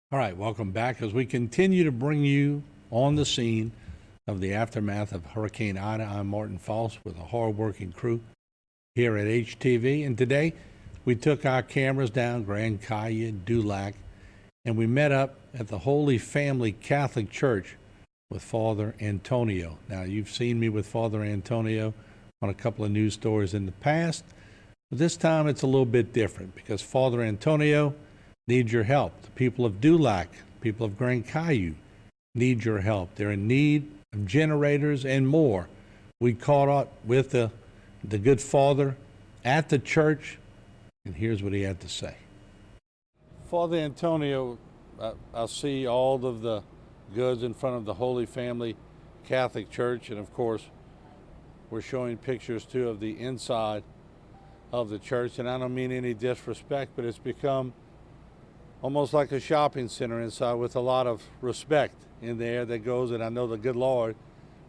All right, welcome back as we continue to bring you on the scene of the aftermath of Hurricane Ida. I'm Martin Folse with a hard-working crew here at HTV, and today we took our cameras down Grand Caillou, Dulac, and we met up at the Holy Family Catholic Church with Father Antonio. Now, you've seen me with Father Antonio on a couple of news stories in the past, but this time it's a little bit different because Father Antonio needs your help. The people of Dulac, people of Grand Caillou need your help. They're in need of generators and more. We caught up with the good father at the church, and here's what he had to say. Father Antonio, I see all of the goods in front of the Holy Family Catholic Church, and of course, we're showing pictures too of the inside of the church, and I don't mean any disrespect, but it's become almost like a shopping center inside with a lot of respect in there that goes, and I know the good Lord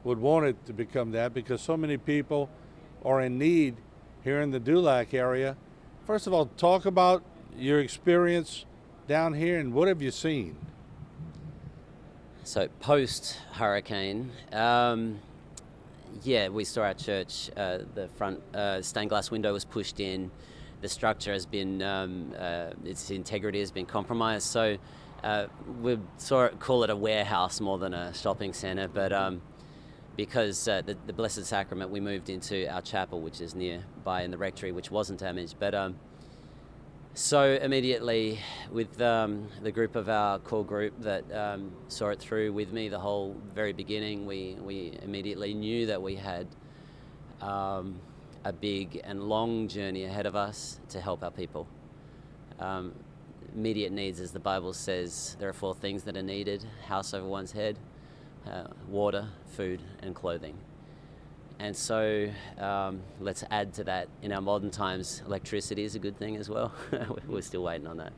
would want it to become that because so many people are in need here in the Dulac area. First of all, talk about your experience down here and what have you seen? So post-hurricane, we saw our church, the front stained glass window was pushed in. The structure has been, its integrity has been compromised. So we call it a warehouse more than a shopping center. But because the Blessed Sacrament, we moved into our chapel, which is nearby in the rectory, which wasn't damaged. But so immediately with the group of our core group that saw it through with me the whole very beginning, we immediately knew that we had a big and long journey ahead of us to help our people. Immediate needs, as the Bible says, there are 4 things that are needed: house over one's head, water, food, and clothing. And so let's add to that, in our modern times, electricity is a good thing as well. We're still waiting on that.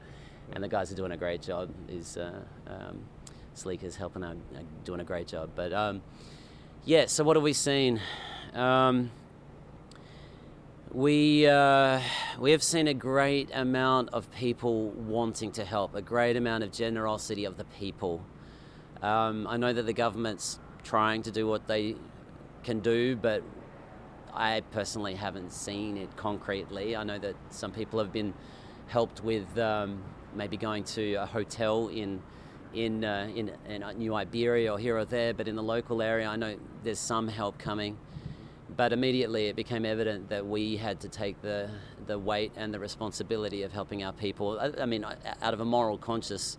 And the guys are doing a great job. Sleeker's helping out, doing a great job. But so what have we seen? We have seen a great amount of people wanting to help, a great amount of generosity of the people. I know that the government's trying to do what they can do, but I personally haven't seen it concretely. I know that some people have been helped with maybe going to a hotel in New Iberia or here or there, but in the local area, I know there's some help coming. But immediately it became evident that we had to take the weight and the responsibility of helping our people. I mean, out of a moral conscious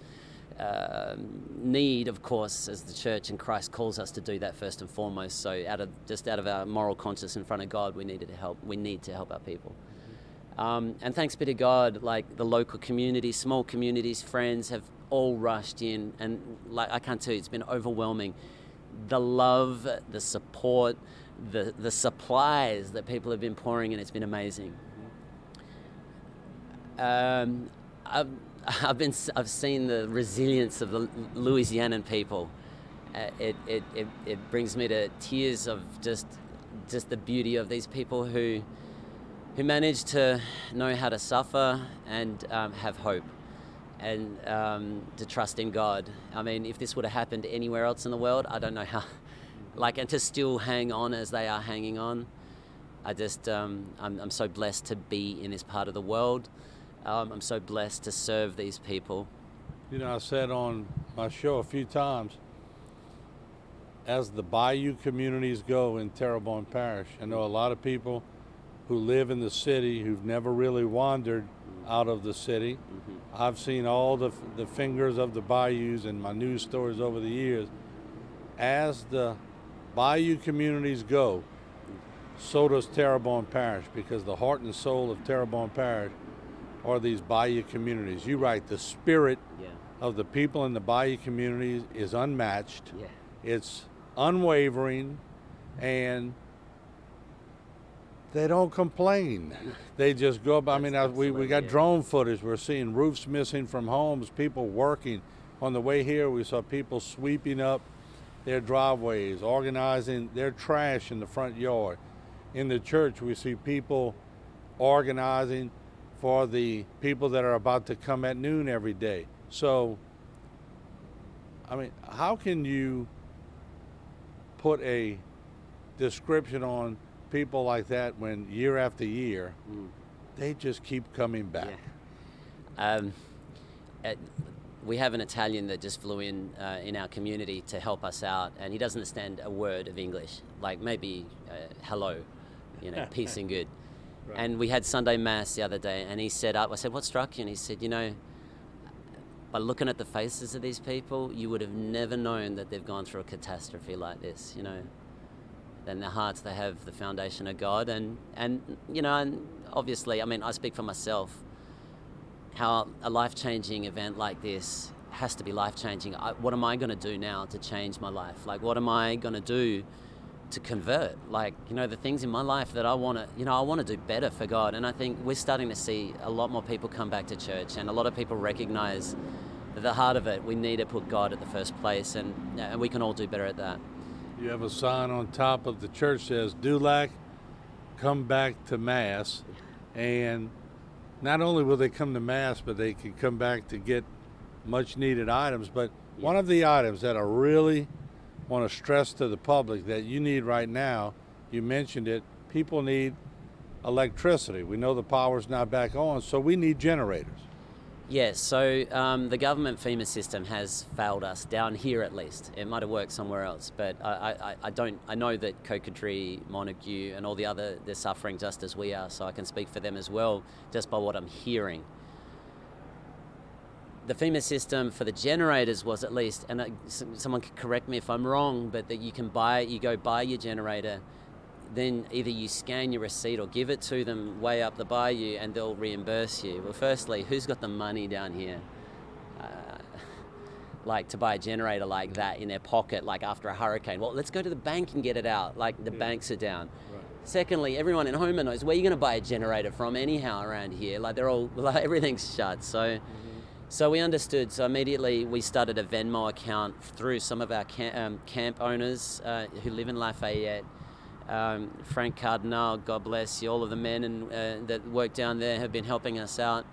need, of course, as the church and Christ calls us to do that first and foremost. So out of our moral conscience in front of God, we need to help our people. And thanks be to God, like the local community, small communities, friends have all rushed in, and like I can't tell you, it's been overwhelming. The love, the support, the supplies that people have been pouring in, it's been amazing. I've seen the resilience of the Louisianan people. It brings me to tears of just the beauty of these people who manage to know how to suffer and have hope and to trust in God. I mean, if this would have happened anywhere else in the world, I don't know how. And to still hang on as they are hanging on. I'm so blessed to be in this part of the world. I'm so blessed to serve these people. You know, I said on my show a few times, as the bayou communities go in Terrebonne Parish, I know a lot of people who live in the city who've never really wandered out of the city. Mm-hmm. I've seen all the fingers of the bayous in my news stories over the years. As the bayou communities go, so does Terrebonne Parish, because the heart and soul of Terrebonne Parish are these bayou communities. You're right, the spirit of the people in the bayou communities is unmatched. Yeah. It's unwavering, and they don't complain. They just go up. I mean, we got drone footage. We're seeing roofs missing from homes, people working. On the way here, we saw people sweeping up their driveways, organizing their trash in the front yard. In the church, we see people organizing for the people that are about to come at noon every day. So I mean, how can you put a description on people like that when year after year they just keep coming back? Yeah. We have an Italian that just flew in our community to help us out, and he doesn't understand a word of English, like maybe hello, peace and good. Right. And we had Sunday Mass the other day, and he said, I said, what struck you? And he said, by looking at the faces of these people, you would have never known that they've gone through a catastrophe like this, In their hearts, they have the foundation of God, and obviously, I mean, I speak for myself, how a life-changing event like this has to be life-changing. What am I going to do now to change my life? Like, what am I going to do to convert? Like, the things in my life that I want to do better for God. And I think we're starting to see a lot more people come back to church, and a lot of people recognize that at the heart of it, we need to put God at the first place, and we can all do better at that. You have a sign on top of the church that says, Dulac, come back to Mass. And not only will they come to Mass, but they can come back to get much needed items. But one of the items that I really want to stress to the public that you need right now, you mentioned it, people need electricity. We know the power's not back on, so we need generators. Yes, so the government FEMA system has failed us, down here at least. It might have worked somewhere else, but I know that Cocodrie, Montague and all the other, they're suffering just as we are, so I can speak for them as well, just by what I'm hearing. The FEMA system for the generators was at least, and someone can correct me if I'm wrong, but that you go buy your generator, then either you scan your receipt or give it to them way up the bayou and they'll reimburse you. Well, firstly, who's got the money down here to buy a generator like that in their pocket, like after a hurricane? Well, let's go to the bank and get it out, like the banks are down. Right. Secondly, everyone in Homer knows where you're going to buy a generator from anyhow around here. Like everything's shut. So So we understood. So immediately we started a Venmo account through some of our camp owners who live in Lafayette. Frank Cardinal, God bless you, all of the men that work down there have been helping us out.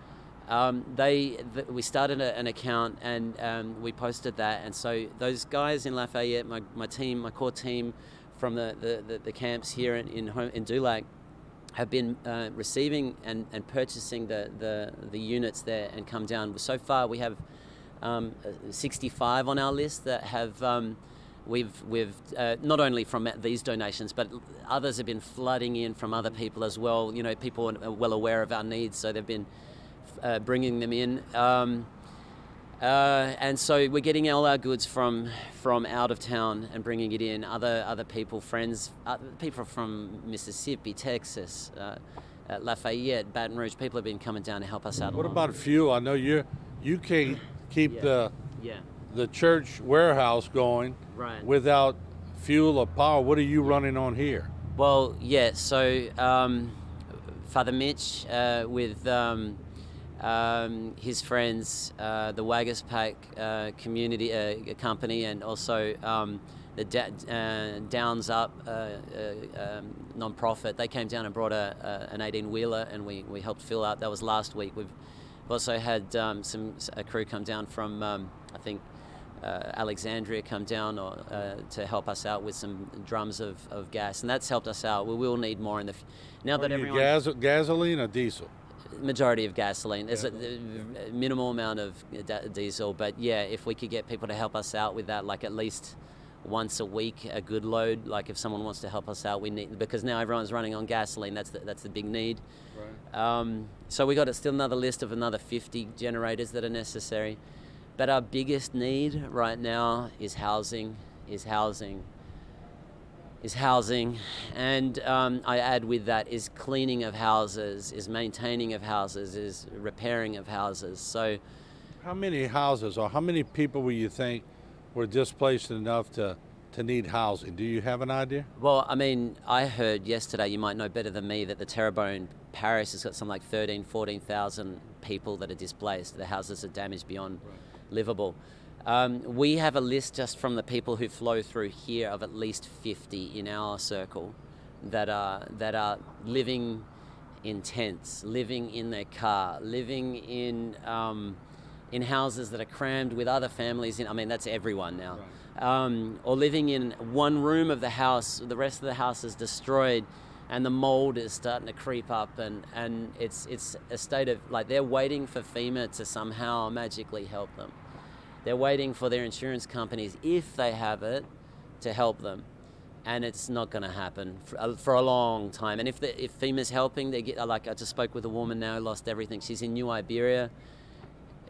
We started an account and we posted that, and so those guys in Lafayette, my core team from the camps here in Dulac, have been receiving and purchasing the units there and come down. So far we have 65 on our list that have. We've not only from these donations, but others have been flooding in from other people as well. You know, people are well aware of our needs, so they've been bringing them in. And so we're getting all our goods from out of town and bringing it in. Other people, friends, people from Mississippi, Texas, Lafayette, Baton Rouge. People have been coming down to help us out. What about fuel? I know you can't keep the church warehouse going without fuel or power. What are you running on here? Well, yeah, so Father Mitch with his friends, the Wagaspack community company, and also the Downs Up non-profit, they came down and brought an 18-wheeler, and we helped fill out. That was last week. We've also had a crew come down from, I think, Alexandria come down to help us out with some drums of gas, and that's helped us out. We will need more in the now that everyone. Gasoline or diesel? Majority of gasoline. There's a minimal amount of diesel, but yeah, if we could get people to help us out with that, like at least once a week, a good load. Like if someone wants to help us out, we need, because now everyone's running on gasoline. That's the big need. Right. So we got still another list of another 50 generators that are necessary. But our biggest need right now is housing, and I add with that is cleaning of houses, is maintaining of houses, is repairing of houses. So, how many houses or how many people will you think were displaced enough to need housing? Do you have an idea? Well, I mean, I heard yesterday, you might know better than me, that the Terrebonne Parish has got something like 14,000 people that are displaced. The houses are damaged beyond livable. We have a list just from the people who flow through here of at least 50 in our circle that are living in tents, living in their car, living in in houses that are crammed with other families. I mean, that's everyone now. Or living in one room of the house, the rest of the house is destroyed, and the mold is starting to creep up, and it's a state of, like, they're waiting for FEMA to somehow magically help them. They're waiting for their insurance companies, if they have it, to help them. And it's not going to happen for a long time. And if FEMA's helping, they get, like, I just spoke with a woman now who lost everything. She's in New Iberia.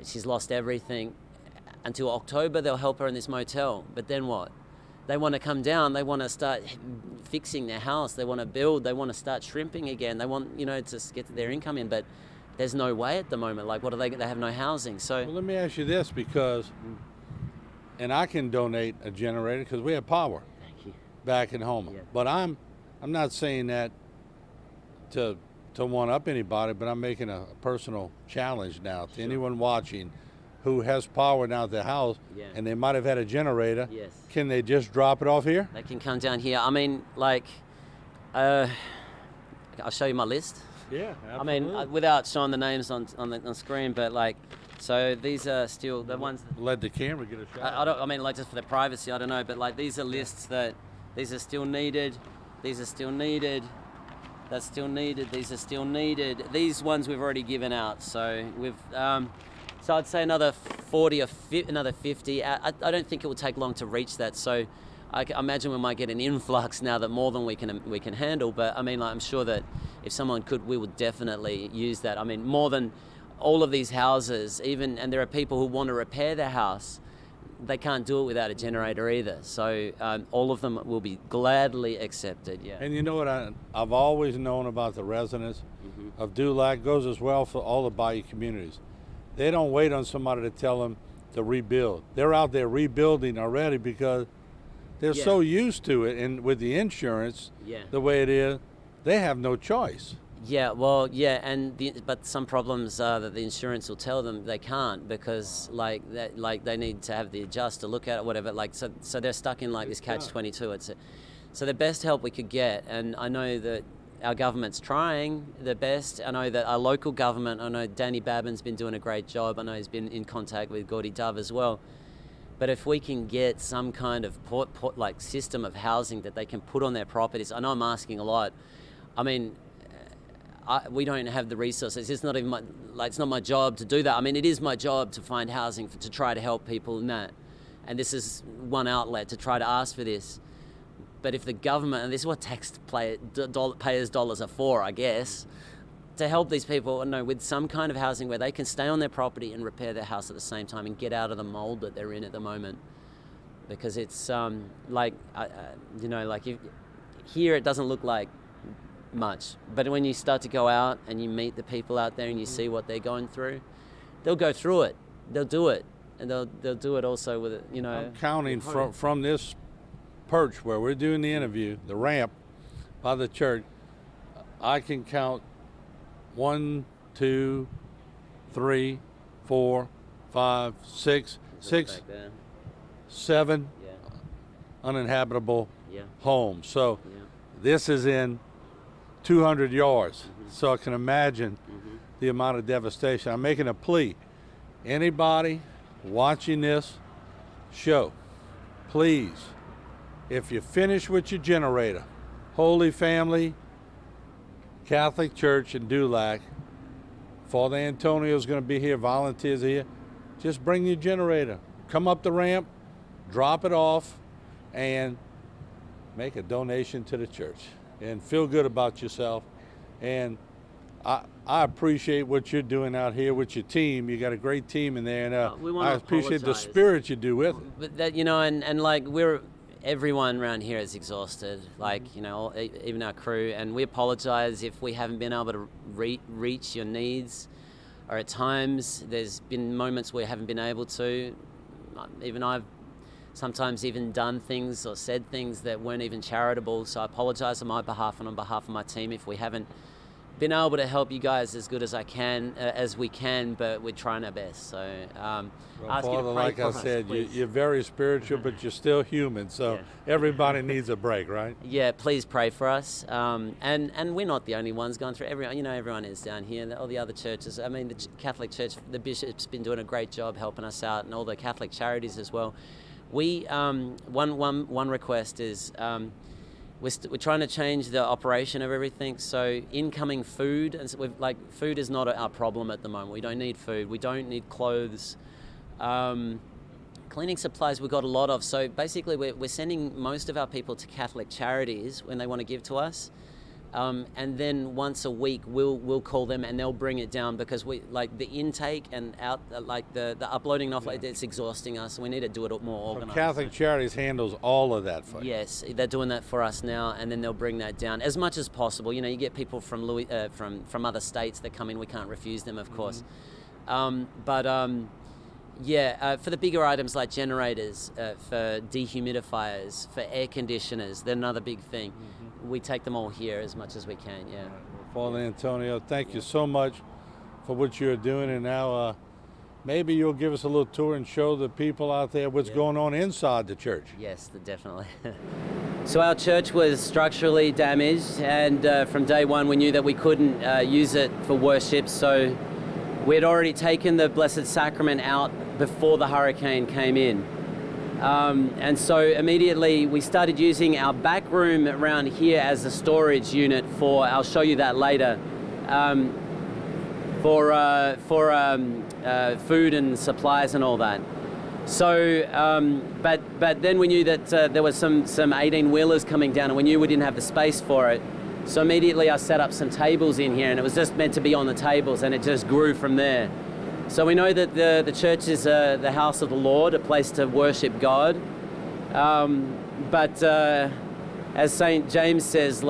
She's lost everything. Until October, they'll help her in this motel. But then what? They want to come down. They want to start fixing their house. They want to build. They want to start shrimping again. They want, to get their income in. But there's no way at the moment. Like, what do they have no housing. So, well, let me ask you this, because, and I can donate a generator because we have power back at home. Yeah. But I'm not saying that to one up anybody, but I'm making a personal challenge now to anyone watching who has power now at their house, and they might have had a generator. Yes. Can they just drop it off here? They can come down here. I mean, like, I'll show you my list. Yeah, absolutely. I mean, without showing the names on screen, but, like, so these are still the ones. Let the camera get a shot. I mean, like, just for the privacy, I don't know, but, like, these are lists that these are still needed. These are still needed. That's still needed. These are still needed. These ones we've already given out. So we've. So I'd say another 40 or another 50. I don't think it will take long to reach that. So I imagine we might get an influx now that more than we can handle. But I mean, like, I'm sure that if someone could, we would definitely use that. I mean, more than all of these houses, and there are people who want to repair their house. They can't do it without a generator either. So all of them will be gladly accepted. Yeah. And you know what I've always known about the residents of Dulac, goes as well for all the Bayou communities. They don't wait on somebody to tell them to rebuild. They're out there rebuilding already because they're so used to it, and with the insurance the way it is, they have no choice. Yeah, well, yeah, but some problems are that the insurance will tell them they can't because, like they need to have the adjuster look at it, whatever. Like, so they're stuck in, like, this catch-22. So the best help we could get, and I know that our government's trying the best. I know that our local government, I know Danny Babin's been doing a great job. I know he's been in contact with Gordy Dove as well. But if we can get some kind of like system of housing that they can put on their properties, I know I'm asking a lot. I mean, we don't have the resources. It's not even it's not my job to do that. I mean, it is my job to find housing to try to help people in that. And this is one outlet to try to ask for this. But if the government, and this is what taxpayers' dollars are for, I guess, to help these people, with some kind of housing where they can stay on their property and repair their house at the same time and get out of the mold that they're in at the moment. Because it's here it doesn't look like much, but when you start to go out and you meet the people out there and you see what they're going through, they'll go through it, they'll do it, and they'll do it also with it. I'm counting from this perch where we're doing the interview, the ramp by the church. I can count 1, 2, 3, 4, 5, 6, 7 uninhabitable homes. So this is in 200 yards. So I can imagine the amount of devastation. I'm making a plea. Anybody watching this show, please, if you finish with your generator, Holy Family Catholic Church in Dulac, Father Antonio's going to be here, volunteers here, just bring your generator. Come up the ramp, drop it off, and make a donation to the church. And feel good about yourself. And I appreciate what you're doing out here with your team. You got a great team in there, and I appreciate the spirit you do with it. But that, and like everyone around here is exhausted, like, even our crew, and we apologize if we haven't been able to reach your needs, or at times there's been moments where we haven't been able to. Even I've sometimes even done things or said things that weren't even charitable, so I apologize on my behalf and on behalf of my team if we haven't been able to help you guys as good as as we can, but we're trying our best. So, Well, ask you to Father, pray like for I us, said, please. you're very spiritual, but you're still human. So Yeah. everybody needs a break, right? Yeah, please pray for us. And we're not the only ones going through. Everyone is down here. And all the other churches. I mean, the Catholic Church, the bishop's been doing a great job helping us out, and all the Catholic charities as well. We one request is. We're trying to change the operation of everything. So incoming food, and so food is not our problem at the moment. We don't need food. We don't need clothes. Cleaning supplies we've got a lot of. So basically we're sending most of our people to Catholic charities when they want to give to us. And then once a week we'll call them and they'll bring it down, because we like the intake and out the uploading and offload, it's exhausting us. We need to do it more So organized. Catholic Charities handles all of that for you. Yes, they're doing that for us now, and then they'll bring that down as much as possible. You get people from from other states that come in. We can't refuse them, of course. For the bigger items like generators, for dehumidifiers, for air conditioners, they're another big thing. We take them all here as much as we can. Yeah. Father Antonio, thank you so much for what you're doing, and now maybe you'll give us a little tour and show the people out there what's going on inside the church. Yes, definitely. So our church was structurally damaged, and from day one we knew that we couldn't use it for worship, so we'd already taken the Blessed Sacrament out before the hurricane came in. And so immediately we started using our back room around here as a storage unit for, I'll show you that later, for food and supplies and all that. So, but then we knew that there was some 18-wheelers coming down, and we knew we didn't have the space for it. So immediately I set up some tables in here, and it was just meant to be on the tables, and it just grew from there. So we know that the church is the house of the Lord, a place to worship God. But as St. James says,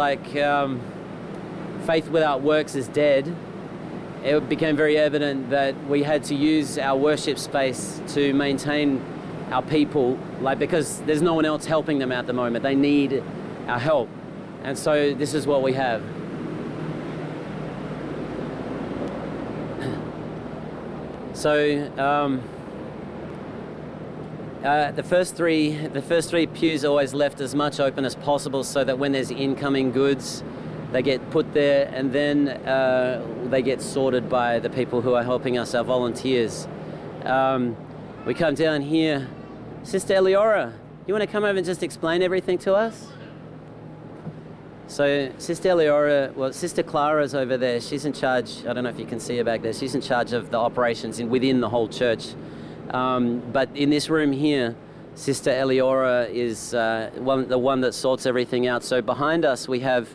faith without works is dead. It became very evident that we had to use our worship space to maintain our people, because there's no one else helping them at the moment. They need our help. And so this is what we have. So the first three pews are always left as much open as possible, so that when there's incoming goods, they get put there, and then they get sorted by the people who are helping us, our volunteers. We come down here. Sister Eliora, you want to come over and just explain everything to us? So Sister Eliora, Sister Clara's over there. She's in charge. I don't know if you can see her back there. She's in charge of the operations within the whole church. But in this room here, Sister Eliora is the one that sorts everything out. So behind us we have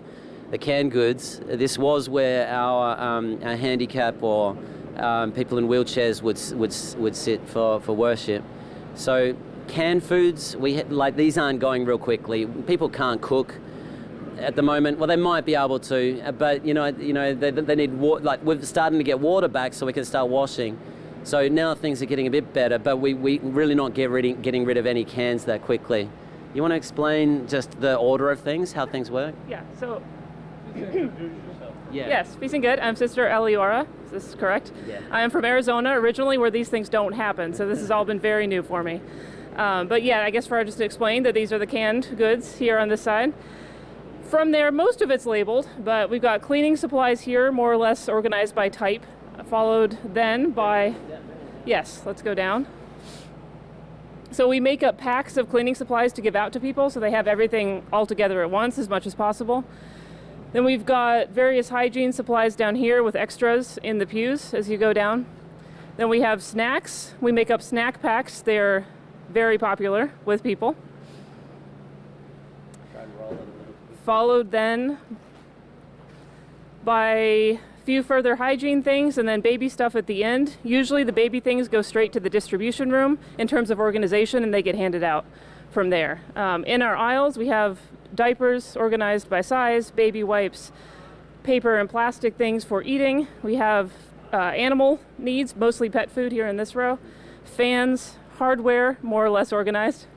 the canned goods. This was where our handicap or people in wheelchairs would sit for worship. So canned foods, these aren't going real quickly. People can't cook at the moment. Well, they might be able to, but they need water. We're starting to get water back so we can start washing. So now things are getting a bit better, but we really not getting rid of any cans that quickly. You want to explain just the order of things, how things work? Yeah, so, Yeah. yes, peace and good. I'm Sister Eliora. Is this correct? Yeah. I am from Arizona, originally where these things don't happen, so this has all been very new for me. But yeah, I guess just to explain that these are the canned goods here on this side. From there, most of it's labeled, but we've got cleaning supplies here, more or less organized by type, followed then by, yes, let's go down. So we make up packs of cleaning supplies to give out to people, so they have everything all together at once as much as possible. Then we've got various hygiene supplies down here with extras in the pews as you go down. Then we have snacks. We make up snack packs. They're very popular with people. Followed then by a few further hygiene things, and then baby stuff at the end. Usually the baby things go straight to the distribution room in terms of organization, and they get handed out from there. In our aisles we have diapers organized by size, baby wipes, paper and plastic things for eating. We have animal needs, mostly pet food here in this row, fans, hardware, more or less organized,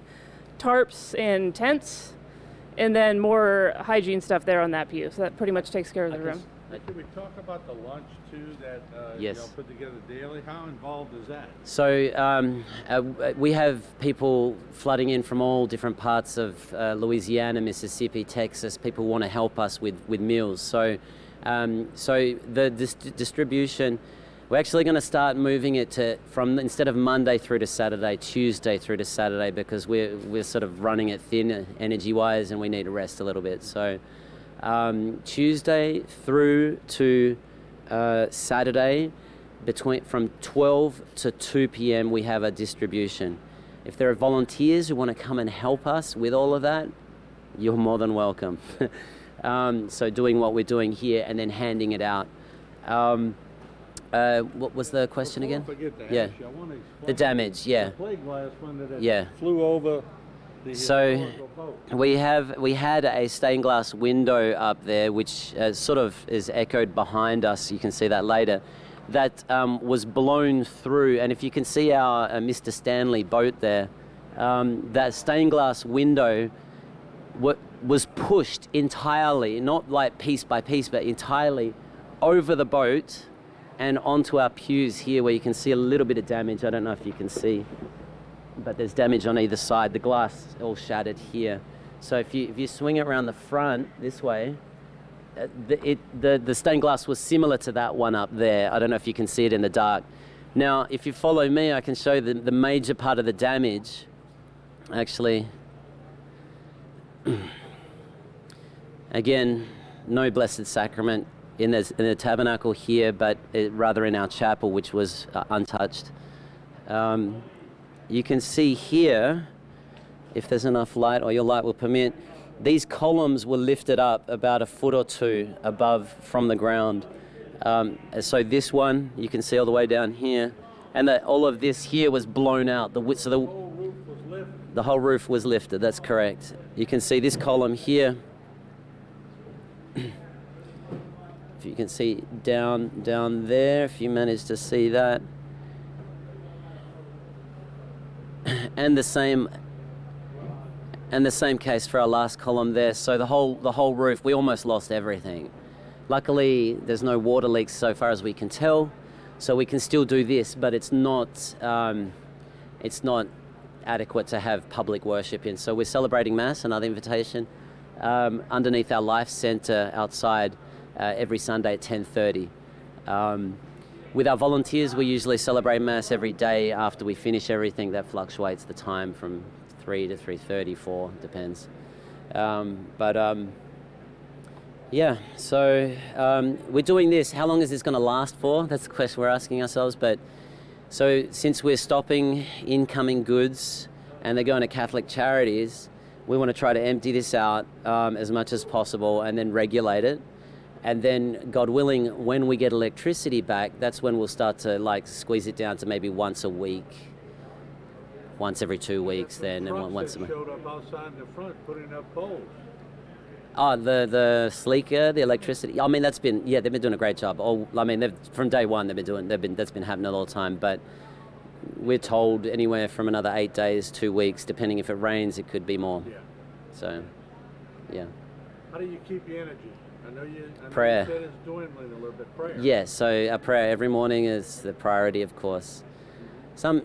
tarps and tents, and then more hygiene stuff there on that pew. So that pretty much takes care of the room. Can we talk about the lunch too that Yes. y'all put together daily? How involved is that? So we have people flooding in from all different parts of Louisiana, Mississippi, Texas. People want to help us with meals. So the distribution, we're actually going to start moving it to from instead of Monday through to Saturday, Tuesday through to Saturday, because we're sort of running it thin energy-wise and we need to rest a little bit. So Tuesday through to Saturday, from 12 to 2 p.m. we have a distribution. If there are volunteers who want to come and help us with all of that, you're more than welcome. So doing what we're doing here and then handing it out. What was the question again? Forget to Yeah. ask you. I want to explain The damage, yeah. the plate glass one that Yeah. flew over the So historical boat. we had a stained glass window up there, which sort of is echoed behind us. You can see that later. That was blown through, and if you can see our Mr. Stanley boat there, that stained glass window was pushed entirely, not like piece by piece, but entirely over the boat and onto our pews here, where you can see a little bit of damage. I don't know if you can see, but there's damage on either side. The glass all shattered here. So if you swing it around the front this way, the stained glass was similar to that one up there. I don't know if you can see it in the dark. Now, if you follow me, I can show the major part of the damage. Actually, again, no Blessed Sacrament in the tabernacle here, but rather in our chapel, which was untouched. You can see here, if there's enough light or your light will permit, these columns were lifted up about a foot or two above from the ground. So this one, you can see all the way down here, and all of this here was blown out. The whole roof was lifted. The whole roof was lifted, that's correct. You can see this column here. If you can see down there, if you manage to see that. And the same case for our last column there. So the whole roof, we almost lost everything. Luckily, there's no water leaks so far as we can tell, so we can still do this, but it's not adequate to have public worship in. So we're celebrating Mass, another invitation, underneath our Life Center outside every Sunday at 10:30. With our volunteers, we usually celebrate Mass every day after we finish everything. That fluctuates the time from 3 to 3:30, 4, depends. Yeah, so we're doing this. How long is this going to last for? That's the question we're asking ourselves. But so since we're stopping incoming goods and they're going to Catholic charities, we want to try to empty this out as much as possible and then regulate it. And then, God willing, when we get electricity back, that's when we'll start to squeeze it down to maybe once a week, once every 2 weeks, then, and once a month. Showed up outside in the front putting up poles. Oh, the Sleeker, the electricity. I mean, they've been doing a great job. From day one, that's been happening all the time. But we're told anywhere from another 8 days, 2 weeks, depending if it rains, it could be more. Yeah. So, yeah. How do you keep your energy? I know you prayer. You said it's dwindling a little bit. Prayer. Yeah, so our prayer every morning is the priority, of course. Some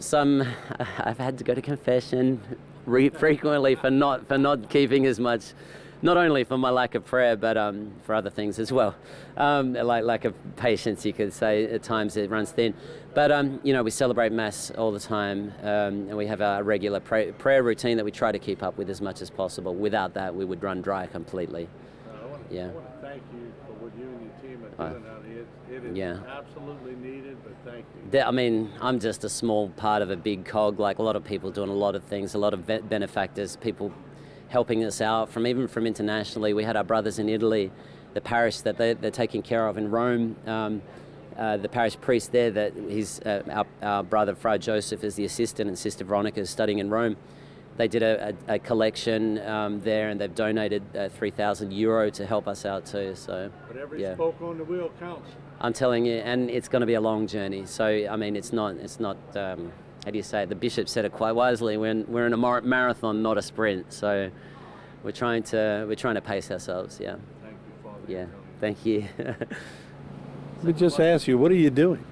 I've had to go to confession frequently for not keeping as much, not only for my lack of prayer, but for other things as well. Like lack of patience, you could say. At times it runs thin. But we celebrate Mass all the time, and we have a regular prayer routine that we try to keep up with as much as possible. Without that, we would run dry completely. I want to thank you for what you and your team are doing out here. It is absolutely needed, but thank you. I'm just a small part of a big cog, like a lot of people doing a lot of things, a lot of benefactors, people helping us out, even from internationally. We had our brothers in Italy, the parish that they're taking care of in Rome. The parish priest there, our brother Friar Joseph is the assistant, and Sister Veronica is studying in Rome. They did a collection there, and they've donated €3,000 to help us out too. So, but every spoke on the wheel counts. I'm telling you, and it's going to be a long journey. So, it's not. How do you say it? The bishop said it quite wisely. We're in a marathon, not a sprint. So, we're trying to pace ourselves. Yeah. Thank you, Father. Yeah. Thank you. Let me just ask you, what are you doing?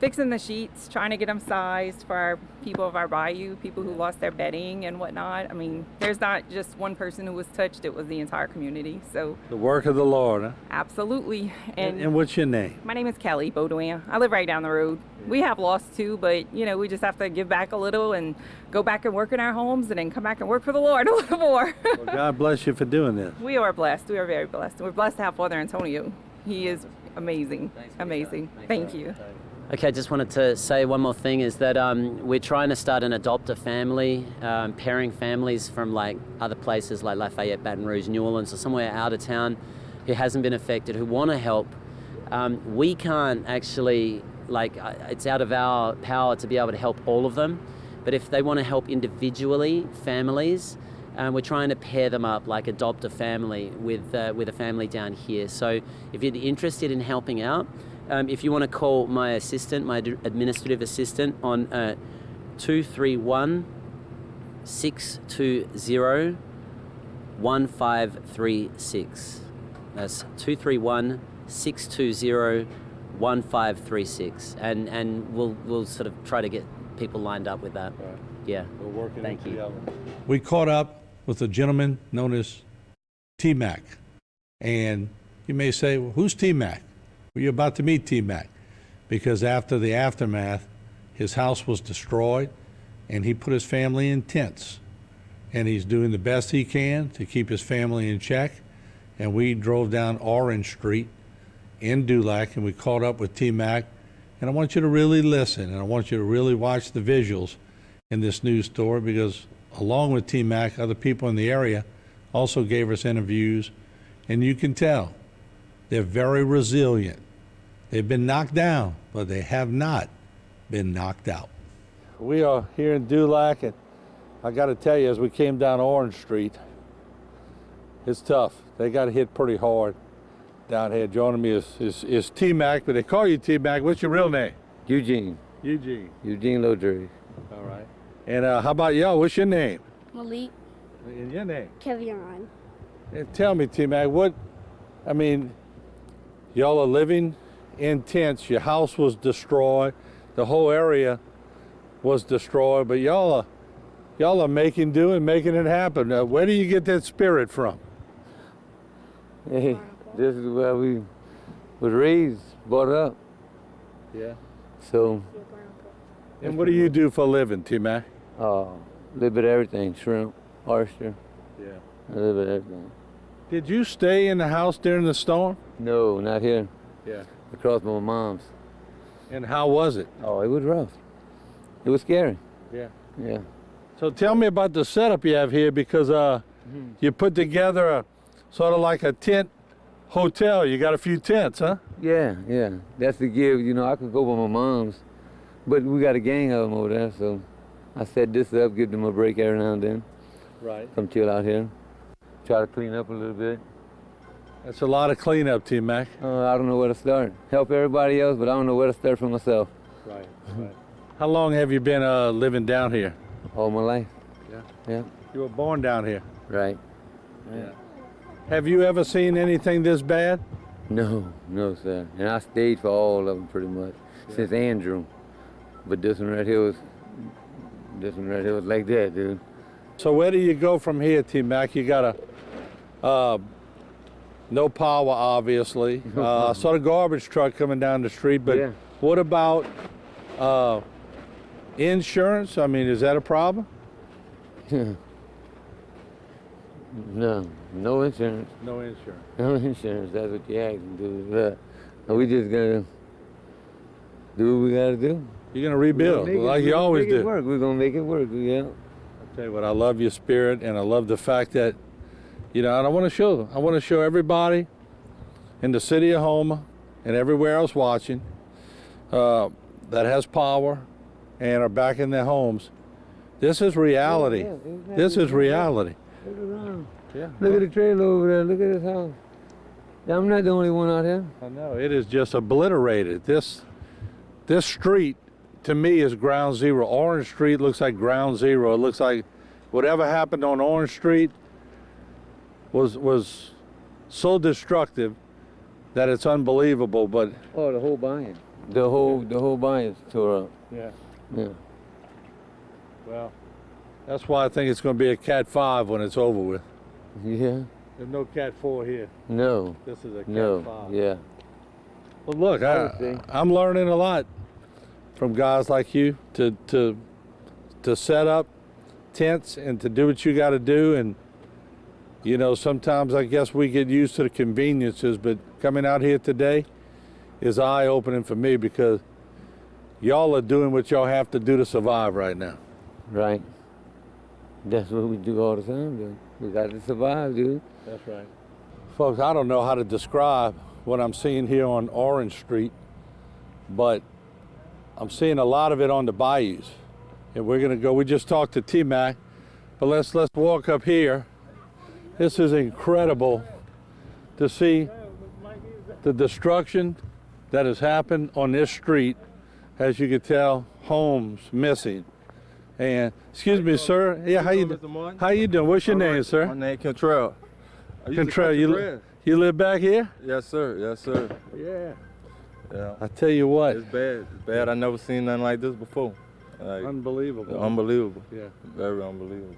Fixing the sheets, trying to get them sized for our people of our bayou, people who lost their bedding and whatnot. I mean, there's not just one person who was touched, it was the entire community. So The work of the Lord, huh? absolutely. And what's your name? My name is Kelly Baudouin. I live right down the road. We have lost too, but you know, we just have to give back a little and go back and work in our homes and then come back and work for the Lord a little more. Well, God bless you for doing this. We are blessed. We are very blessed. We're blessed to have Father Antonio. He is amazing. Amazing. Thank you. Okay, just wanted to say one more thing is that we're trying to start an adopt a family, pairing families from like other places like Lafayette, Baton Rouge, New Orleans, or somewhere out of town who hasn't been affected, who want to help. We can't actually, it's out of our power to be able to help all of them. But if they want to help individually, families, we're trying to pair them up, like adopt a family with a family down here. So if you're interested in helping out, if you want to call my assistant, my administrative assistant, on 231-620-1536. That's 231-620-1536. And we'll sort of try to get people lined up with that. Right. Yeah. We're working Thank you. together. We caught up with a gentleman known as T-Mac. And you may say, well, who's T-Mac? Well, you're about to meet T-Mac, because after the aftermath, his house was destroyed and he put his family in tents. And he's doing the best he can to keep his family in check. And we drove down Orange Street in Dulac and we caught up with T-Mac. And I want you to really listen and I want you to really watch the visuals in this news story, because along with T-Mac, other people in the area also gave us interviews. And you can tell they're very resilient. They've been knocked down, but they have not been knocked out. We are here in Dulac, and I got to tell you, as we came down Orange Street, it's tough. They got hit pretty hard down here. Joining me is T-Mac, but they call you T-Mac. What's your real name? Eugene. Eugene. Eugene Lodry. All right. And how about y'all? What's your name? Malik And your name? Kevion. And tell me, T-Mac, y'all are living in tents. Your house was destroyed. The whole area was destroyed, but y'all are making do and making it happen. Where do you get that spirit from? Hey, this is where we was raised, brought up. Yeah. So, And what do you do for a living, T-Mac? little bit of everything, shrimp, oyster, Yeah. a little bit of everything. Did you stay in the house during the storm? No, not here. Yeah. Across my mom's. And how was it? Oh, it was rough. It was scary. Yeah. Yeah. So tell me about the setup you have here, because you put together a sort of like a tent hotel. You got a few tents, huh? Yeah, yeah. That's the give. You know, I could go by my mom's, but we got a gang of them over there, so I set this up, give them a break every now and then. Right. Come chill out here. Try to clean up a little bit. That's a lot of cleanup, T-Mac. I don't know where to start. Help everybody else, but I don't know where to start for myself. Right. Right. How long have you been living down here? All my life. Yeah. Yeah. You were born down here. Right. Yeah. Have you ever seen anything this bad? No, no, sir. And I stayed for all of them pretty much since Andrew. But this one right here was like that, dude. So where do you go from here, T-Mac? You got no power, obviously. Saw the garbage truck coming down the street, but Yeah. what about insurance? I mean, is that a problem? No, no insurance. No insurance. No insurance. That's what you asking, dude. We just gotta do what we gotta do. You're gonna rebuild, like you always do. We're gonna make it work. Yeah. I'll tell you what, I love your spirit, and I love the fact that, and I want to show everybody in the city of Houma and everywhere else watching that has power and are back in their homes. This is reality. Yeah, exactly. This is reality. Look around. Yeah. Look at the trailer over there. Look at this house. I'm not the only one out here. I know, it is just obliterated. This street, to me, is ground zero. Orange Street looks like ground zero. It looks like whatever happened on Orange Street was so destructive that it's unbelievable, but Oh, the whole bayou. The whole bayou's tore up. yeah. Yeah. Well, that's why I think it's going to be a Cat 5 when it's over with. Yeah. There's no Cat 4 here. No. This is a Cat No. 5. Yeah. Well, look, I'm learning a lot from guys like you to set up tents and to do what you got to do. And, you know, sometimes I guess we get used to the conveniences, but coming out here today is eye-opening for me because y'all are doing what y'all have to do to survive right now. Right. That's what we do all the time, dude. We got to survive, dude. That's right. Folks, I don't know how to describe what I'm seeing here on Orange Street, but I'm seeing a lot of it on the bayous. And we're gonna go, we just talked to T-Mac, but let's walk up here. This is incredible to see the destruction that has happened on this street. As you can tell, homes missing. And, excuse me, sir. Yeah, how you doing? How you doing? What's your name, sir? My name Contrell. Contrell, you live back here? Yes, sir. Yes, sir. Yeah. Yeah. I tell you what. It's bad. It's bad. I never seen nothing like this before. Like, Unbelievable. unbelievable. Yeah. Very unbelievable.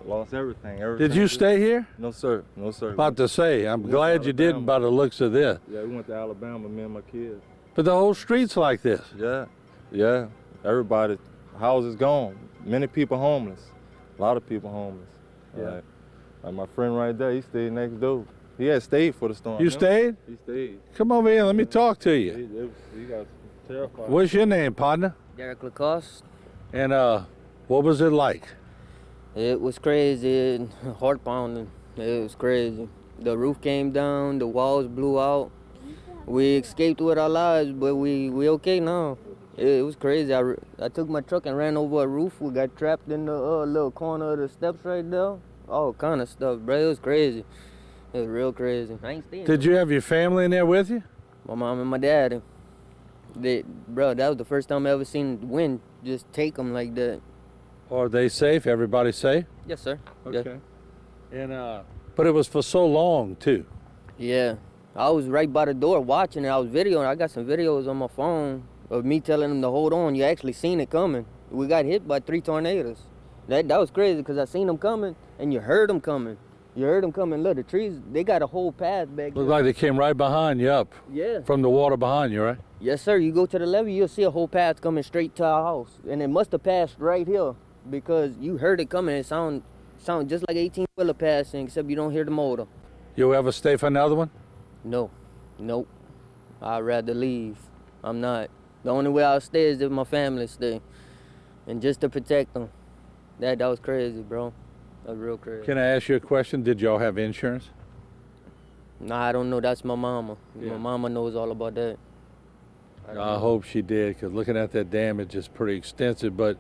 Lost everything. Did you stay here? No, sir. No, sir. About to say, I'm glad you didn't by the looks of this. Yeah, we went to Alabama, me and my kids. But the whole street's like this. Yeah. Yeah. Everybody, houses gone. Many people homeless. A lot of people homeless. Yeah. Like my friend right there, he stayed next door. He had stayed for the storm. You stayed? He stayed. Come over here, let me talk to you. He got terrified. What's your name, partner? Derek Lacoste. And what was it like? It was crazy, heart pounding. It was crazy. The roof came down, the walls blew out. We escaped with our lives, but we okay now. It was crazy. I took my truck and ran over a roof. We got trapped in the little corner of the steps right there. All kind of stuff, bro. It was crazy. It was real crazy. I ain't staying. Did you have your family in there with you? My mom and my dad. Bro, that was the first time I ever seen wind just take them like that. Are they safe? Everybody safe? Yes, sir. Okay. And but it was for so long too. Yeah. I was right by the door watching it. I was videoing. I got some videos on my phone of me telling them to hold on. You actually seen it coming. We got hit by 3 tornadoes. That was crazy because I seen them coming and you heard them coming. You heard them coming. Look, the trees, they got a whole path back there. Looked like they came right behind you up. Yeah. From the water behind you, right? Yes, sir. You go to the levee, you'll see a whole path coming straight to our house. And it must have passed right here because you heard it coming. It sound just like 18-wheeler passing, except you don't hear the motor. You ever stay for another one? No. Nope. I'd rather leave. I'm not. The only way I'll stay is if my family stay. And just to protect them. That was crazy, bro. That was real crazy. Can I ask you a question? Did y'all have insurance? Nah, I don't know. That's my mama. Yeah. My mama knows all about that. I hope she did, because looking at that damage is pretty extensive. But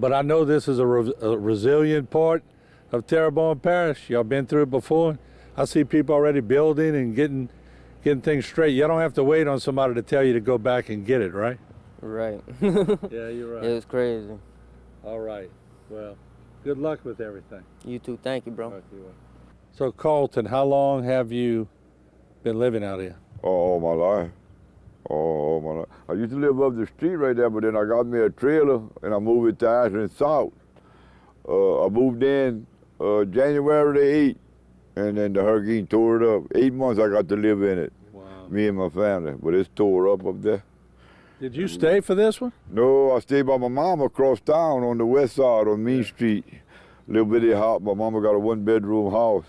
I know this is a resilient part of Terrebonne Parish. Y'all been through it before. I see people already building and getting things straight. You don't have to wait on somebody to tell you to go back and get it, right? Right. Yeah, you're right. It was crazy. All right. Well, good luck with everything. You too. Thank you, bro. Talk to you later. So, Carlton, how long have you been living out here? All my life. All my life. I used to live up the street right there, but then I got me a trailer and I moved it to Ashland South. I moved in January the 8th, and then the hurricane tore it up. 8 months I got to live in it, Wow. me and my family, but it's tore up there. Did you stay for this one? No, I stayed by my mom across town on the west side on Main Street. Little bitty house. My mama got a 1-bedroom house.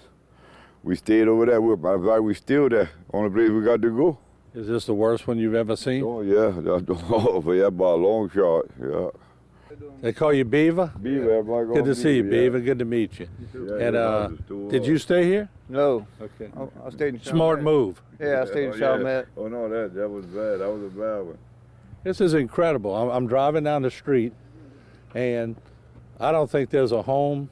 We stayed over there. Matter of fact, we still there. Only place we got to go. Is this the worst one you've ever seen? Oh yeah, yeah, by a long shot. Yeah. They call you Beaver? Beaver, everybody Good to call see you, yeah. Beaver. Good to meet you. Yeah, And did you stay here? No, Okay. I stayed in Smart move. Yeah, I stayed in Chalmette. Oh no, that was bad. That was a bad one. This is incredible. I'm driving down the street, and I don't think there's a home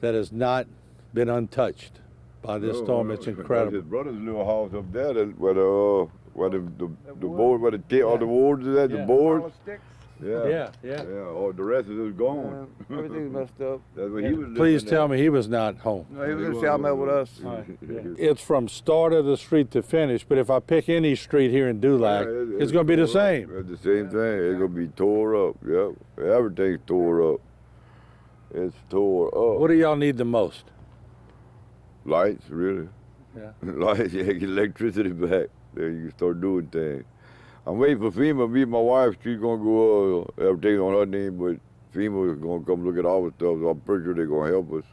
that has not been untouched by this storm. It's incredible. His brother's little house up there, where the board, where the tail, all the boards is at, Yeah. the boards. Yeah. Yeah. Oh, the rest of it was gone. Everything's messed up. That's what he was Please living tell me he was not home. No, he was in Chalmette with us. It's from start of the street to finish, but if I pick any street here in Dulac, it's going to be the same. It's the same thing. It's going to be tore up. Yep. Everything's tore up. It's tore up. What do y'all need the most? Lights, really. Yeah. Lights, yeah, get electricity back. Then you can start doing things. I'm waiting for FEMA. Me and my wife, she's going to go, everything's on her name, but FEMA is going to come look at our stuff, so I'm pretty sure they're going to help us.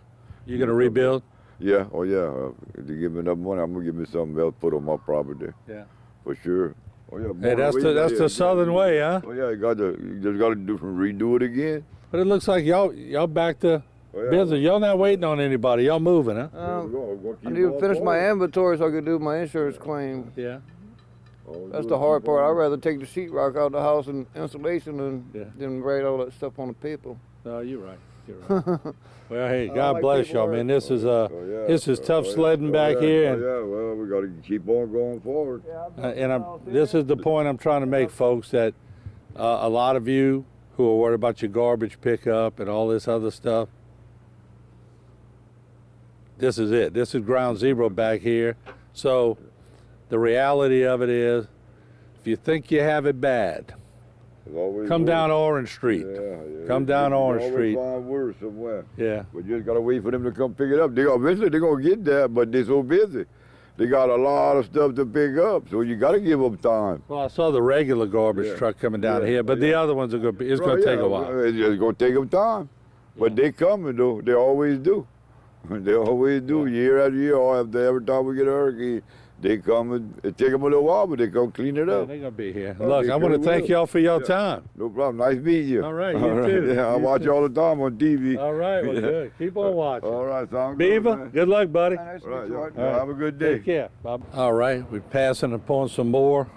You going to rebuild? Yeah, oh yeah. If they give me enough money, I'm going to give me something else put on my property. Yeah. For sure. Oh yeah. Hey, that's the southern way, huh? Oh yeah, you just got to redo it again. But it looks like y'all back to business. Y'all not waiting on anybody. Y'all moving, huh? I need to finish my inventory so I can do my insurance claim. Yeah. That's the hard part. I'd rather take the sheetrock out of the house and insulation than write all that stuff on the paper. No, you're right. You're right. Well, hey, God bless y'all, man. This is tough sledding back here, and yeah, well, we got to keep on going forward. this is the point I'm trying to make, folks. That a lot of you who are worried about your garbage pickup and all this other stuff, this is it. This is ground zero back here. So the reality of it is, if you think you have it bad, come down Orange Street. Come down Orange Street. Find worse somewhere. Yeah. But you just gotta wait for them to come pick it up. Eventually they're gonna get there, but they're so busy. They got a lot of stuff to pick up, so you gotta give them time. Well, I saw the regular garbage truck coming down here, but the other ones are gonna be. It's gonna take a while. It's just gonna take them time, but they coming though. They always do. They always do. Year after year, every time we get a hurricane, they come and it take them a little while, but they come clean it Yeah, up. they're gonna be here. Oh, Look, they I want to sure thank will. y'all for your time. No problem. Nice meeting you. All right, you too. Yeah, I You watch too. you all the time on TV. All right, well, good. Keep on watching. All right, sound Beaver, good, man. good luck, buddy. Nice to All right, meet you, Art. yeah, have a good day. Take care. Bye. All right, we're passing upon some more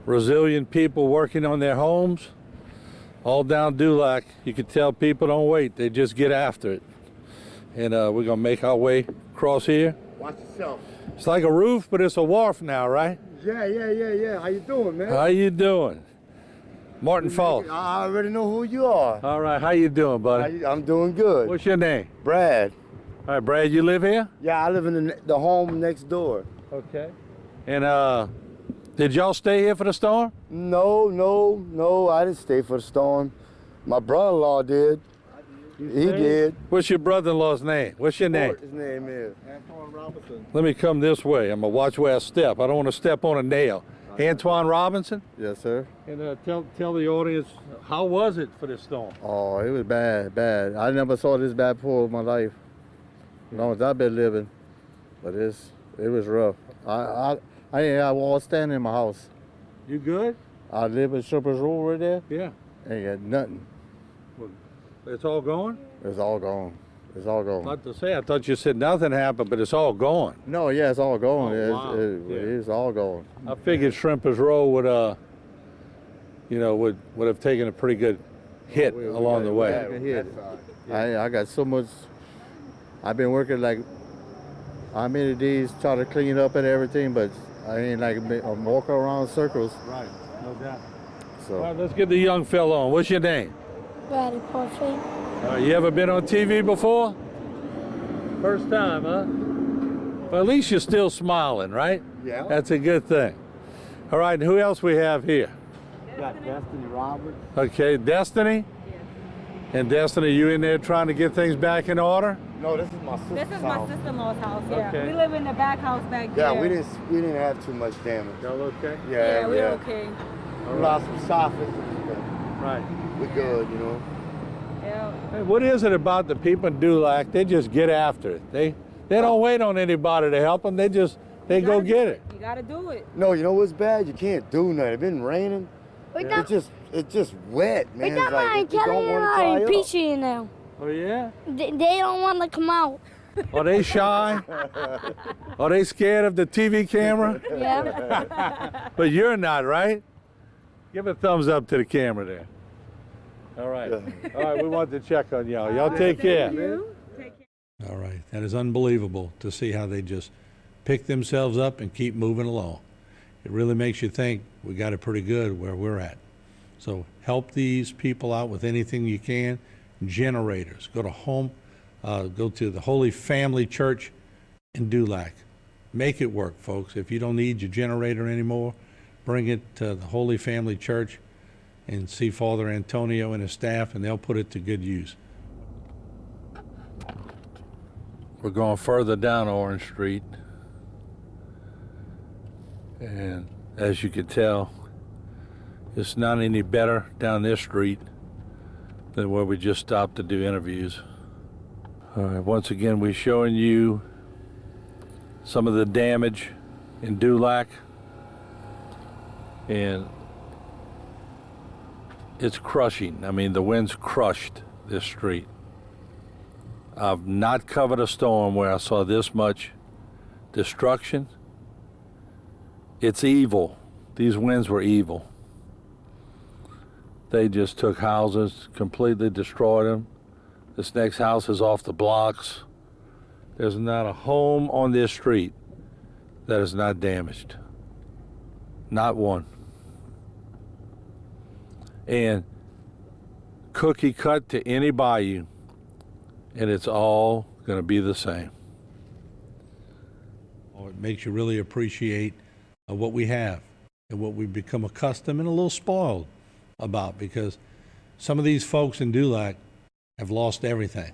resilient people working on their homes. All down Dulac, you can tell people don't wait. They just get after it. And we're going to make our way across here. Watch yourself. It's like a roof, but it's a wharf now, right? Yeah. How you doing, man? How you doing? Martin Folse. I already know who you are. All right, how you doing, buddy? I'm doing good. What's your name? Brad. All right, Brad, you live here? Yeah, I live in the home next door. Okay. And did y'all stay here for the storm? No, I didn't stay for the storm. My brother-in-law did. He did. What's your brother-in-law's name? What's your name? His name is. Let me come this way. I'm gonna watch where I step. I don't want to step on a nail. Antoine Robinson? Yes, sir. And tell the audience, how was it for this storm? Oh, it was bad. I never saw this bad before in my life. As long as I've been living. But it was rough. I ain't have wall standing in my house. You good? I live in Shepherd's Road right there. Yeah. Ain't got nothing. It's all gone? It's all gone. It's all gone. Not to say, I thought you said nothing happened, but it's all gone. No, yeah, it's all gone. Oh, wow. It's all gone. I figured Shrimpers Row would, would have taken a pretty good hit along the way. I got so much. I've been working like how many days trying to clean up and everything, but I ain't like I'm walking around circles. Right, no doubt. So All right, let's get the young fella on. What's your name? Daddy Portrait. You ever been on TV before? First time, huh? Well, at least you're still smiling, right? Yeah. That's a good thing. All right, who else we have here? got Destiny Roberts. Okay, Destiny? And Destiny, you in there trying to get things back in order? No, this is my sister's This is my sister-in-law's house. Yeah, Okay. we live in the back house back Yeah, there. we didn't have too much damage. Y'all okay? Yeah, we're okay. We lost some soffits, but Right. we're good, you know. Yeah. Hey, what is it about the people in Dulac? They just get after it. They don't wait on anybody to help them. They go get it. You gotta do it. No, you know what's bad? You can't do nothing. It's been raining. It's just wet, man. We got It's like, my it don't Kelly wanna and dry I up. Peachy in there. Oh yeah? They don't want to come out. Are they shy? Are they scared of the TV camera? Yeah. But you're not, right? Give a thumbs up to the camera there. All right. All right, we want to check on y'all. Y'all take care. All right. That is unbelievable to see how they just pick themselves up and keep moving along. It really makes you think we got it pretty good where we're at. So help these people out with anything you can. Generators. Go to the Holy Family Church in Dulac. Make it work, folks. If you don't need your generator anymore, bring it to the Holy Family Church and see Father Antonio and his staff, and they'll put it to good use. We're going further down Orange Street, and as you can tell, it's not any better down this street than where we just stopped to do interviews. All right, once again, we're showing you some of the damage in Dulac, and it's crushing. I mean, the wind's crushed this street. I've not covered a storm where I saw this much destruction. It's evil. These winds were evil. They just took houses, completely destroyed them. This next house is off the blocks. There's not a home on this street that is not damaged. Not one. And cookie cut to any bayou, and it's all going to be the same. Oh, it makes you really appreciate what we have and what we've become accustomed and a little spoiled about, because some of these folks in Dulac have lost everything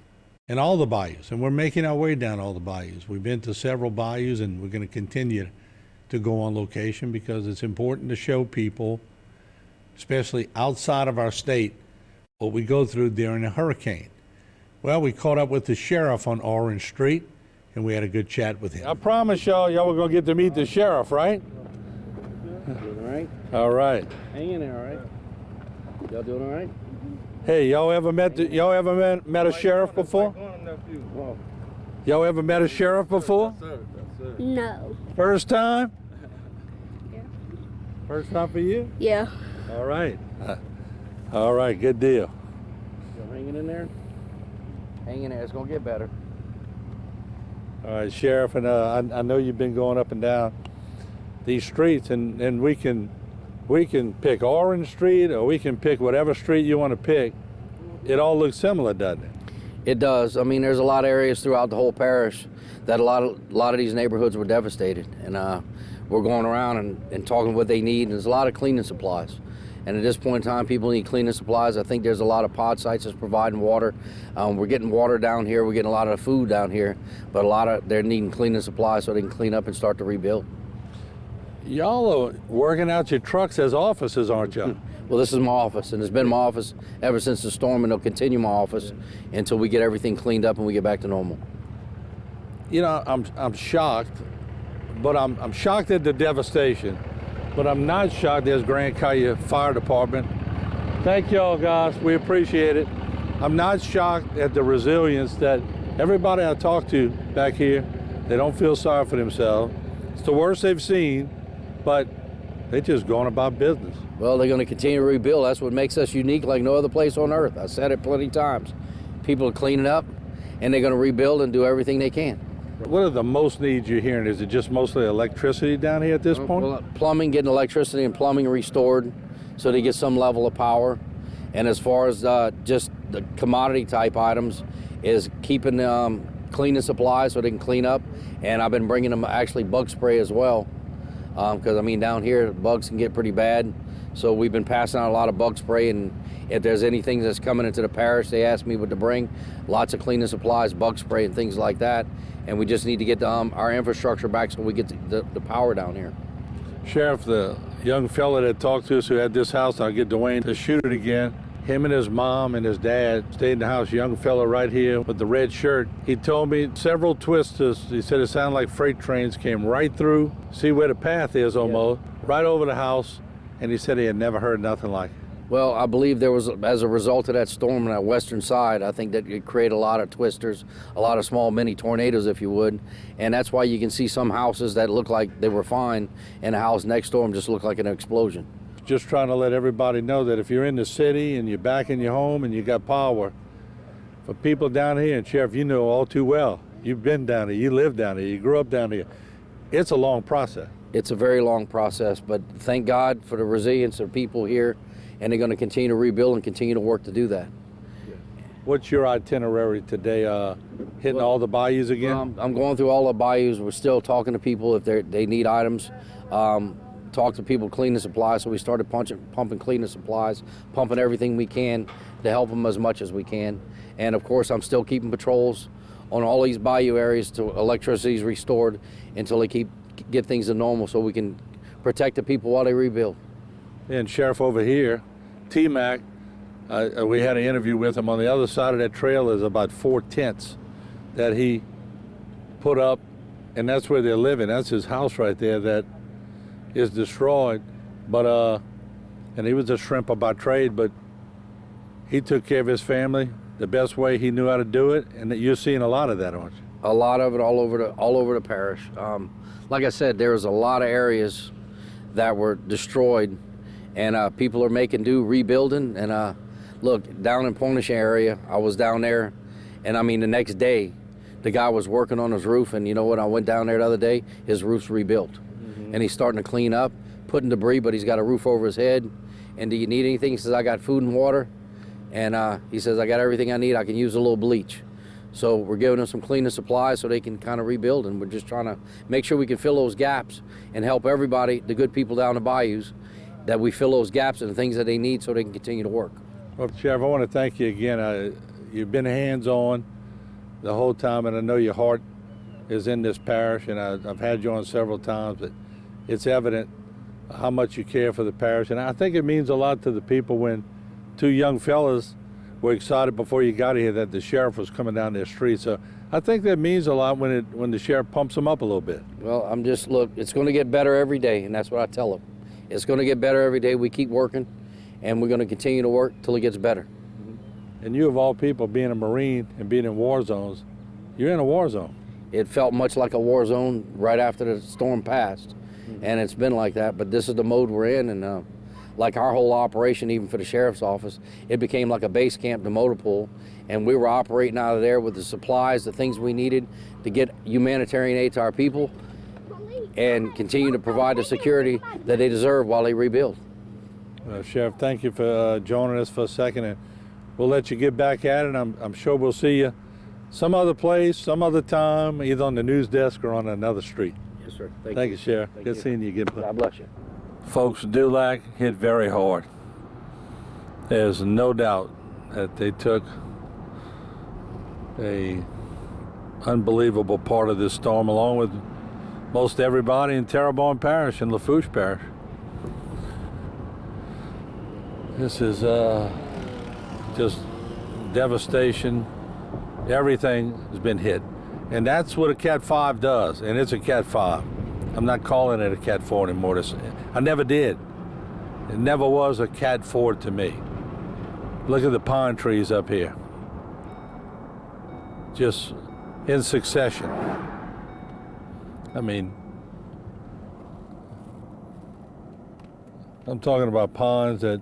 in all the bayous, and we're making our way down all the bayous. We've been to several bayous, and we're going to continue to go on location because it's important to show people, especially outside of our state, what we go through during a hurricane. Well, we caught up with the sheriff on Orange Street, and we had a good chat with him. I promise y'all were going to get to meet the sheriff, right? Doing all right? All right. Hang in there, all right? Y'all doing all right? Hey, y'all ever met a sheriff before? Y'all ever met a sheriff before? No. First time? First time for you? Yeah. All right. All right, good deal. Y'all hanging in there? Hang in there, it's gonna get better. All right, Sheriff, and I know you've been going up and down these streets, and we can pick Orange Street, or we can pick whatever street you want to pick. It all looks similar, doesn't it? It does. I mean, there's a lot of areas throughout the whole parish that a lot of these neighborhoods were devastated, and we're going around and talking what they need, and there's a lot of cleaning supplies. And at this point in time, people need cleaning supplies. I think there's a lot of pod sites that's providing water. We're getting water down here. We're getting a lot of food down here, but they're needing cleaning supplies so they can clean up and start to rebuild. Y'all are working out your trucks as offices, aren't y'all? Well, this is my office, and it's been my office ever since the storm, and it'll continue my office until we get everything cleaned up and we get back to normal. You know, I'm shocked, but I'm shocked at the devastation, but I'm not shocked as Grand Caillou Fire Department. Thank y'all, guys. We appreciate it. I'm not shocked at the resilience that everybody I talk to back here, they don't feel sorry for themselves. It's the worst they've seen, but they're just going about business. Well, they're going to continue to rebuild. That's what makes us unique like no other place on earth. I said it plenty of times. People are cleaning up, and they're going to rebuild and do everything they can. What are the most needs you're hearing? Is it just mostly electricity down here at this point? Well, plumbing, getting electricity and plumbing restored so they get some level of power. And as far as just the commodity type items, is keeping cleaning supplies so they can clean up. And I've been bringing them actually bug spray as well. Because, I mean, down here, bugs can get pretty bad. So we've been passing out a lot of bug spray, and if there's anything that's coming into the parish, they ask me what to bring. Lots of cleaning supplies, bug spray, and things like that. And we just need to get our infrastructure back so we get the power down here. Sheriff, the young fella that talked to us who had this house, I'll get Dwayne to shoot it again. Him and his mom and his dad stayed in the house. Young fella right here with the red shirt. He told me several twisters. He said it sounded like freight trains came right through. See where the path is almost, right over the house. And he said he had never heard nothing like it. Well, I believe there was, as a result of that storm on that western side, I think that it created a lot of twisters, a lot of small mini tornadoes, if you would. And that's why you can see some houses that look like they were fine, and a house next door them just looked like an explosion. Just trying to let everybody know that if you're in the city and you're back in your home and you got power, for people down here, and Sheriff, you know all too well, you've been down here, you live down here, you grew up down here, it's a long process. it's a very long process, but thank God for the resilience of people here, and they're going to continue to rebuild and continue to work to do that. What's your itinerary today? Hitting all the bayous again? I'm going through all the bayous. We're still talking to people if they need items. Talk to people cleaning supplies, so we started pumping cleaning supplies, pumping everything we can to help them as much as we can. And of course, I'm still keeping patrols on all these bayou areas till electricity is restored, until they get things to normal, so we can protect the people while they rebuild. And Sheriff over here, T-Mac, we had an interview with him. On the other side of that trail is about 4 tents that he put up, and that's where they're living. That's his house right there that is destroyed. But and he was a shrimper by trade, but he took care of his family the best way he knew how to do it, and you're seeing a lot of that, aren't you? A lot of it all over the parish. Like I said, there was a lot of areas that were destroyed, and people are making do rebuilding. And look, down in Ponish area, I was down there, and I mean the next day, the guy was working on his roof, and you know what? I went down there the other day, his roof's rebuilt, and he's starting to clean up, putting debris, but he's got a roof over his head. And do you need anything? He says, I got food and water, and he says, I got everything I need. I can use a little bleach. So we're giving them some cleaning supplies so they can kind of rebuild, and we're just trying to make sure we can fill those gaps and help everybody, the good people down the bayous, that we fill those gaps and the things that they need so they can continue to work. Well, Sheriff, I want to thank you again. You've been hands-on the whole time, and I know your heart is in this parish, and I've had you on several times, but it's evident how much you care for the parish. And I think it means a lot to the people when 2 young fellas were excited before you got here that the sheriff was coming down their street. So I think that means a lot when the sheriff pumps them up a little bit. Well, look, it's going to get better every day, and that's what I tell them. It's going to get better every day. We keep working, and we're going to continue to work till it gets better. And you, of all people, being a Marine and being in war zones, you're in a war zone. It felt much like a war zone right after the storm passed, and it's been like that, but this is the mode we're in, and like our whole operation, even for the sheriff's office, it became like a base camp to motor pool, and we were operating out of there with the supplies, the things we needed to get humanitarian aid to our people and continue to provide the security that they deserve while they rebuild. Sheriff, thank you for joining us for a second, and we'll let you get back at it. I'm sure we'll see you some other place, some other time, either on the news desk or on another street. Yes, sir. Thank you, Sheriff. Good seeing you again. God bless you. Folks, Dulac hit very hard. There's no doubt that they took a unbelievable part of this storm, along with most everybody in Terrebonne Parish and Lafourche Parish. This is just devastation. Everything has been hit. And that's what a Cat 5 does, and it's a Cat 5. I'm not calling it a Cat 4 anymore. I never did. It never was a Cat 4 to me. Look at the pine trees up here. Just in succession. I mean, I'm talking about pines that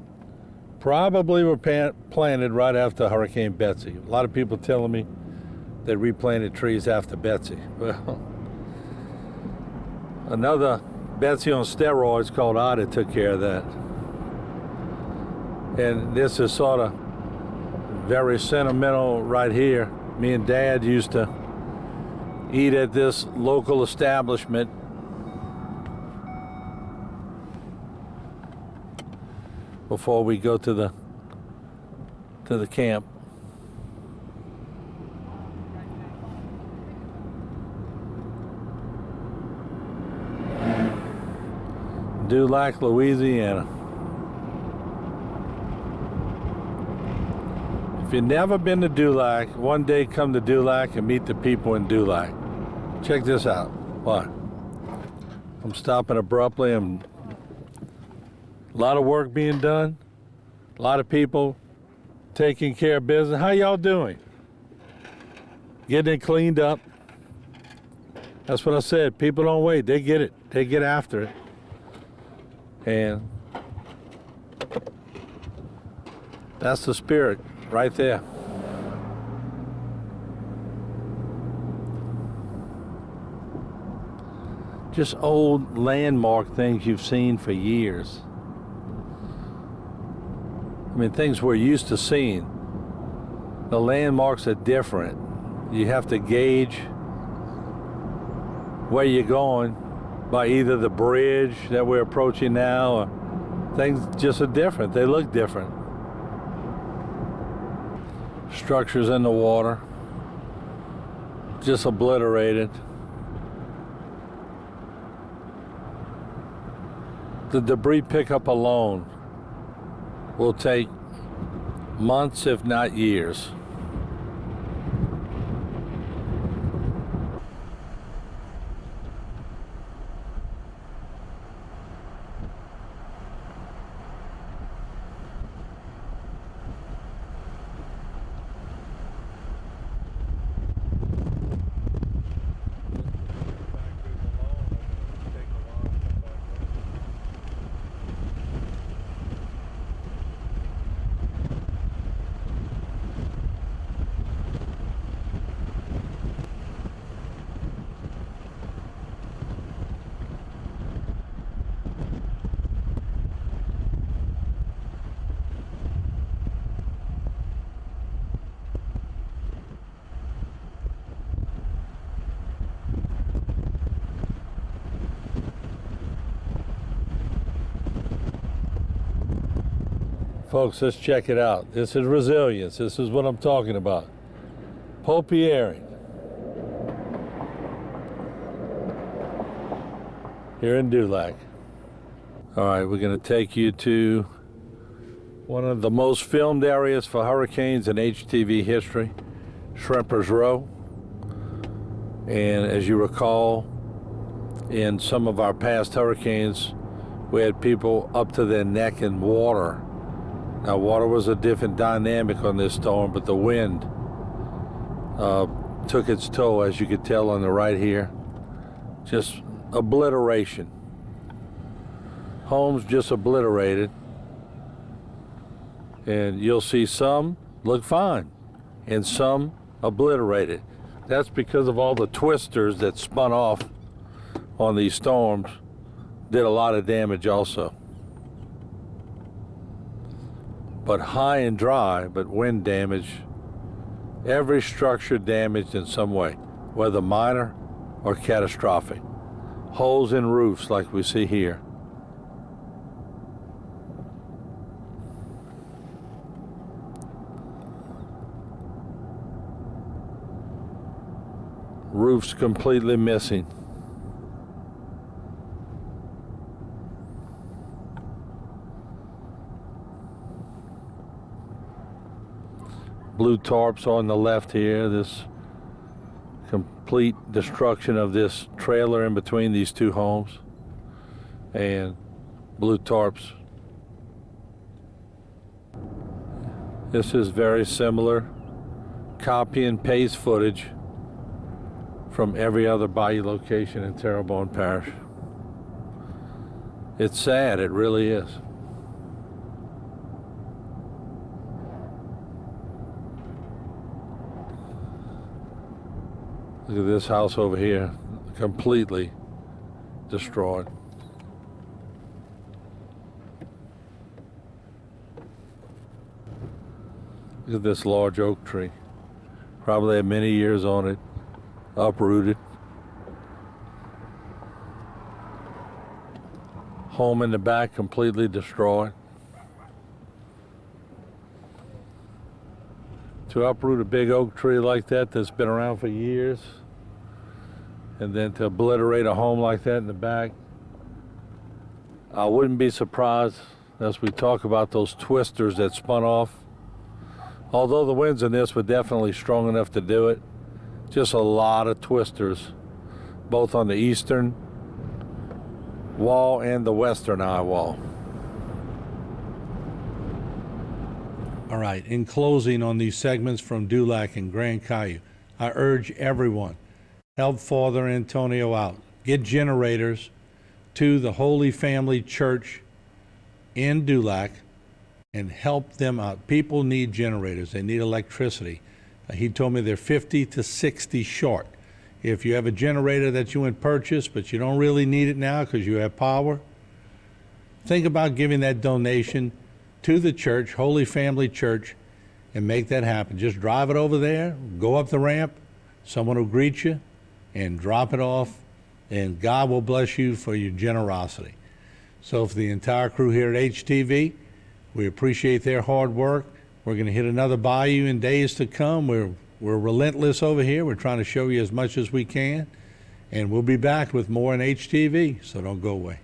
probably were planted right after Hurricane Betsy. A lot of people telling me they replanted trees after Betsy. Well, another Betsy on steroids called Ida took care of that. And this is sort of very sentimental right here. Me and Dad used to eat at this local establishment before we go to the camp. Dulac, Louisiana. If you've never been to Dulac, one day come to Dulac and meet the people in Dulac. Check this out. What? I'm stopping abruptly. A lot of work being done. A lot of people taking care of business. How y'all doing? Getting it cleaned up. That's what I said. People don't wait. They get it. They get after it. And that's the spirit right there. just old landmark things you've seen for years. I mean, things we're used to seeing. The landmarks are different. You have to gauge where you're going by either the bridge that we're approaching now, or things just are different. They look different. Structures in the water, just obliterated. The debris pickup alone will take months, if not years. Folks, let's check it out. This is resilience. This is what I'm talking about. Popiering. Here in Dulac. All right, we're going to take you to one of the most filmed areas for hurricanes in HTV history, Shrimpers Row. And as you recall, in some of our past hurricanes, we had people up to their neck in water. Now, water was a different dynamic on this storm, but the wind took its toll, as you could tell on the right here. Just obliteration. Homes just obliterated. And you'll see some look fine and some obliterated. That's because of all the twisters that spun off on these storms, did a lot of damage also. But high and dry, but wind damage, every structure damaged in some way, whether minor or catastrophic. Holes in roofs like we see here. Roofs completely missing. Blue tarps on the left here. This complete destruction of this trailer in between these two homes, and blue tarps. This is very similar copy and paste footage from every other bayou location in Terrebonne Parish. It's sad, it really is. Look at this house over here, completely destroyed. Look at this large oak tree. Probably had many years on it, uprooted. Home in the back completely destroyed. To uproot a big oak tree like that that's been around for years, and then to obliterate a home like that in the back, I wouldn't be surprised as we talk about those twisters that spun off. Although the winds in this were definitely strong enough to do it, just a lot of twisters, both on the eastern wall and the western eye wall. All right, in closing on these segments from Dulac and Grand Caillou, I urge everyone, help Father Antonio out. Get generators to the Holy Family Church in Dulac and help them out. People need generators. They need electricity. He told me they're 50 to 60 short. If you have a generator that you went purchase, but you don't really need it now because you have power, think about giving that donation to the church, Holy Family Church, and make that happen. Just drive it over there, go up the ramp, someone will greet you, and drop it off, and God will bless you for your generosity. So for the entire crew here at HTV, we appreciate their hard work. We're going to hit another bayou in days to come. We're relentless over here. We're trying to show you as much as we can. And we'll be back with more on HTV, so don't go away.